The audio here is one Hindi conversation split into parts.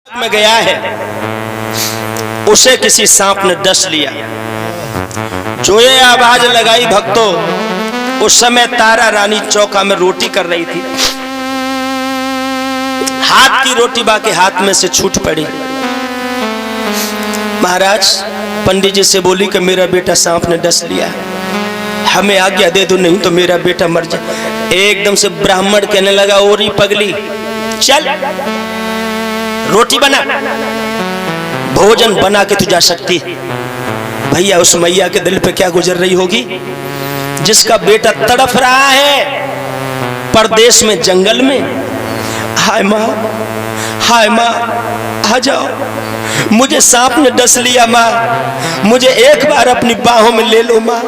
में गया है, उसे किसी सांप ने डस लिया। जो ये आवाज लगाई भक्तों, उस समय तारा रानी चौका में रोटी कर रही थी। हाथ की रोटी बाकी हाथ में से छूट पड़ी। महाराज पंडित जी से बोली कि मेरा बेटा सांप ने डस लिया, हमें आज्ञा दे दो, नहीं तो मेरा बेटा मर जाए। एकदम से ब्राह्मण कहने लगा, ओरी पगली चल रोटी बना, भोजन बना के तू जा सकती है। भैया उस मैया के दिल पे क्या गुजर रही होगी, जिसका बेटा तड़फ रहा है परदेश में जंगल में। हाय माँ, हाय माँ, आ जाओ, मुझे सांप ने डस लिया माँ, मुझे एक बार अपनी बाहों में ले लो माँ।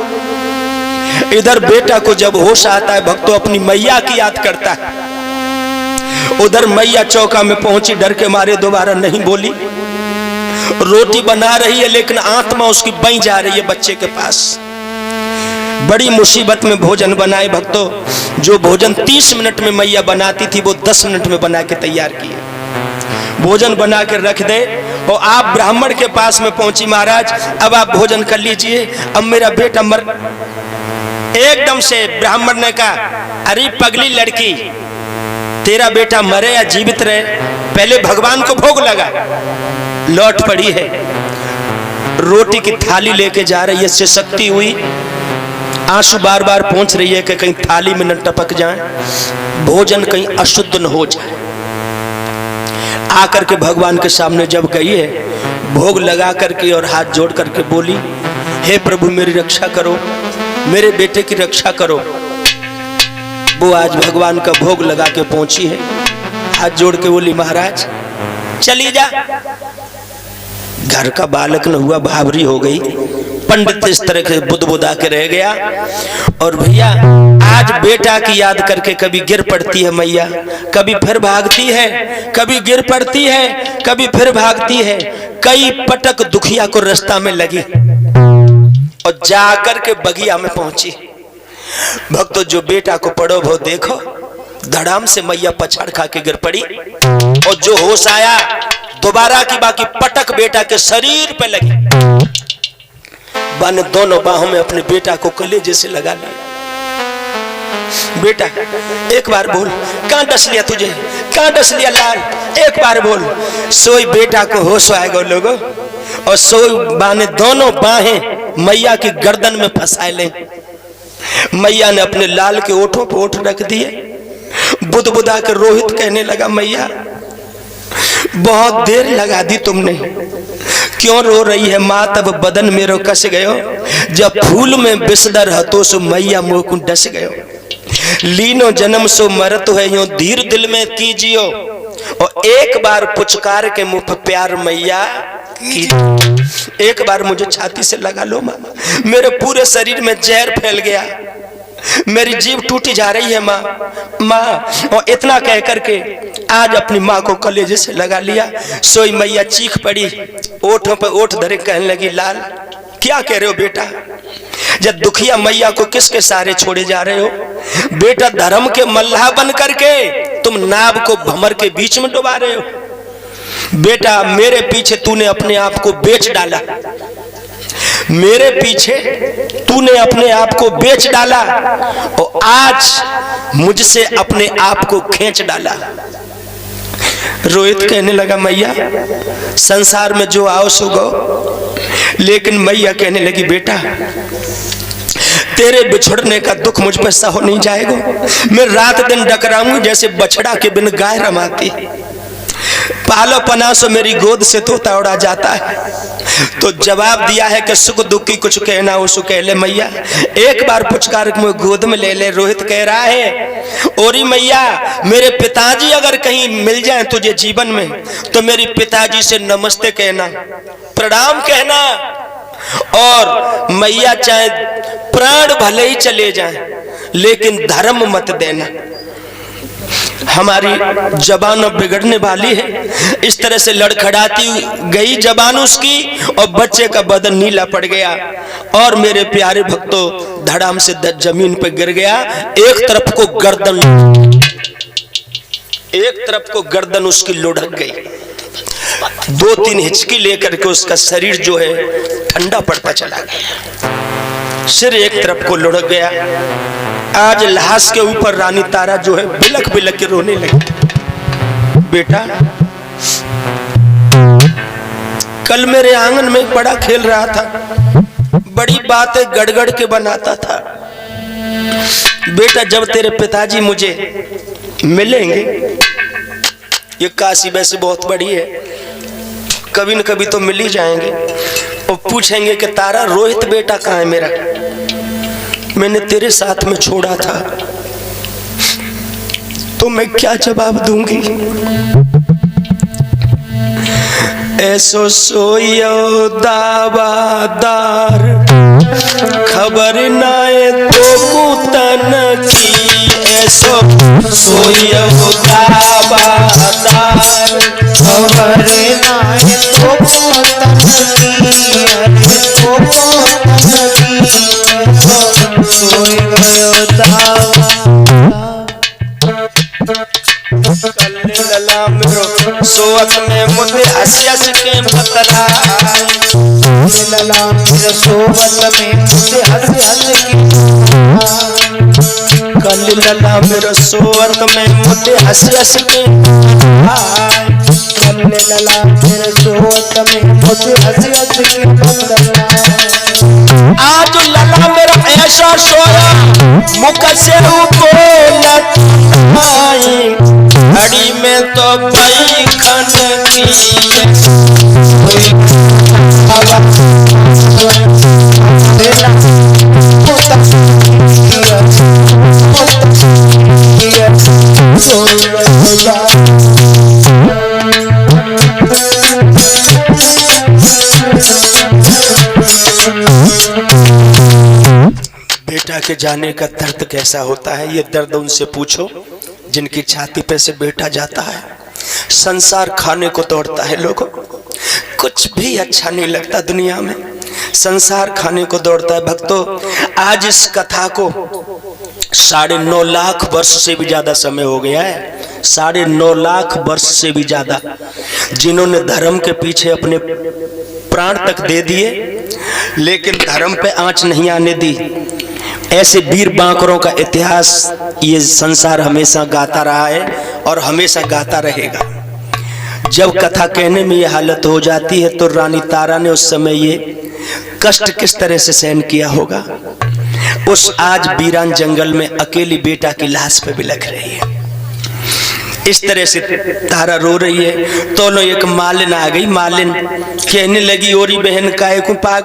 इधर बेटा को जब होश आता है भक्तों, अपनी मैया की याद करता है। उधर मैया चौका में पहुंची, डर के मारे दोबारा नहीं बोली। रोटी बना रही है लेकिन आत्मा उसकी बही जा रही है बच्चे के पास। बड़ी मुसीबत में भोजन बनाए भक्तों। जो भोजन 30 मिनट में मैया बनाती थी, वो 10 मिनट में बना के तैयार किए। भोजन बना के रख दे और आप ब्राह्मण के पास में पहुंची, महाराज अब आप भोजन कर लीजिए, अब मेरा बेटा मर। एकदम से ब्राह्मण ने कहा, अरे पगली लड़की, तेरा बेटा मरे या जीवित रहे, पहले भगवान को भोग लगा। लौट पड़ी है, रोटी की थाली लेके जा रही है, सिसकती हुई, आंसू बार बार पहुंच रही है कि कहीं थाली में न टपक जाए, भोजन कहीं अशुद्ध न हो जाए। आकर के भगवान के सामने जब गई है, भोग लगा करके और हाथ जोड़ करके बोली, हे प्रभु मेरी रक्षा करो, मेरे बेटे की रक्षा करो। वो आज भगवान का भोग लगा के पहुंची है, हाथ जोड़ के बोली, महाराज चली जा। घर का बालक न हुआ, भावरी हो गई। पंडित इस तरह के बुदबुदा के रह गया। और भैया आज बेटा की याद करके कभी गिर पड़ती है मैया, कभी फिर भागती है, कभी गिर पड़ती है, कभी फिर भागती है। कई पटक दुखिया को रास्ता में लगी और जाकर के बगिया में पहुंची। भक्तों जो बेटा को पड़ो वो देखो, धड़ाम से मैया पछाड़ खा के गिर पड़ी और जो होश आया दोबारा की बाकी पटक बेटा के शरीर पे लगी। बन दोनों बाहों में अपने बेटा को कलेजे से लगा लिया। बेटा एक बार बोल, कहां डस लिया तुझे, कहां डस लिया लाल, एक बार बोल। सोई बेटा को होश आएगा लोगों, और सोई बाने दोनों बाहें मैया की गर्दन में फंसाए ले। मैया ने अपने लाल के ओठों पर ओठ रख दिए। बुदबुदा के रोहित कहने लगा, मैया बहुत देर लगा दी तुमने, क्यों रो रही है माँ, तब बदन मेरो कस गयो, जब फूल में बिसदर हतो सो मैया मोह को डस गयो। लीनो जन्म सो मरत है यूं धीर दिल में कीजियो, और एक बार पुचकार के मुंह पर प्यार मैया की। एक बार मुझे छाती से लगा लो माँ, मेरे पूरे शरीर में जहर फैल गया, मेरी जीभ टूटी जा रही है माँ, माँ। और इतना कह करके आज अपनी माँ को कलेजे से लगा लिया। सोई मैया चीख पड़ी, ओठों पर ओठ धरे कहने लगी, लाल क्या कह रहे हो बेटा, जब दुखिया मैया को किसके सहारे छोड़े जा रहे हो। बेटा धर्म के मल्लाह बन करके तुम नाव को भंवर के बीच में डुबा रहे हो। बेटा मेरे पीछे तूने अपने आप को बेच डाला, मेरे पीछे तूने अपने आप को बेच डाला, और आज मुझसे अपने आप को खींच डाला। रोहित कहने लगा, मैया संसार में जो आओ सो गो। लेकिन मैया कहने लगी, बेटा तेरे बिछड़ने का दुख मुझ पर सह नहीं जाएगा। मैं रात दिन डकराऊंगी जैसे बछड़ा के बिन गाय रमाती। पालो पना सो मेरी गोद से तोता उड़ा जाता है। तो जवाब दिया है कि सुख दुख की कुछ कहना हो सो कह ले मैया, एक बार पुचकार मुझे गोद में ले ले। रोहित कह रहा है, ओरी मैया मेरे पिताजी अगर कहीं मिल जाए तुझे जीवन में, तो मेरी पिताजी से नमस्ते कहना, प्रणाम कहना, और मैया चाहे प्राण भले ही चले जाए लेकिन धर्म मत देना। हमारी जबान अब बिगड़ने वाली है। इस तरह से लड़खड़ाती गई जबान उसकी, और बच्चे का बदन नीला पड़ गया, और मेरे प्यारे भक्तों धड़ाम से जमीन पर गिर गया। एक तरफ को गर्दन उसकी लुढ़क गई। 2-3 हिचकी लेकर के उसका शरीर जो है ठंडा पड़ता चला गया, सिर एक तरफ को लुढ़क गया। आज लाश के ऊपर रानी तारा जो है बिलख बिलख के रोने लगी। बेटा, कल मेरे आंगन में बड़ा खेल रहा था, बड़ी बातें गड़गड़ के बनाता था। बेटा, जब तेरे पिताजी मुझे मिलेंगे, ये काशी वैसे बहुत बड़ी है, कभी न कभी तो मिल ही जाएंगे, और पूछेंगे कि तारा, रोहित बेटा कहाँ है मेरा, मैंने तेरे साथ में छोड़ा था, तो मैं क्या जवाब दूंगी? ऐसो सोयो दावादार, खबर नाए तो कुतन की। ऐसो सोयो दावादार, खबर नाए तो कुतन की। तो सोयो लला मेरो सोवत में मुझे हंसी हंस के बतलाए। लला मेरो सोवत में मुझे हंसी हंस के कल लला मेरो सोवत में मुझे हंसी हंस के कल लला मेरो सोवत में मुझे हंसी हंस के आज लला मेरा ऐसा सोया मुख से बोलत आई, घड़ी में तो भाई खन की बेटा के जाने का दर्द कैसा होता है, ये दर्द उनसे पूछो जिनकी छाती पे से बेटा जाता है। संसार खाने को दौड़ता है लोगों, कुछ भी अच्छा नहीं लगता दुनिया में, संसार खाने को दौड़ता है। भक्तों, आज इस कथा को 9.5 लाख वर्ष से भी ज्यादा समय हो गया है, 9.5 लाख वर्ष से भी ज्यादा, जिन्होंने धर्म के पीछे अपने प्राण तक दे दिए, लेकिन धर्म पे आंच नहीं आने दी। ऐसे वीर बांकरों का इतिहास ये संसार हमेशा गाता रहा है और हमेशा गाता रहेगा। जब कथा कहने में ये हालत हो जाती है तो रानी तारा ने उस समय ये कष्ट किस तरह से सहन किया होगा। उस आज वीरान जंगल में अकेली बेटा की लाश पे बिलख रही है, इस तरह से तारा रो रही है। तो एक मालिन आ गई, मालिन कहने लगी, ओरी बहन काहे को पागल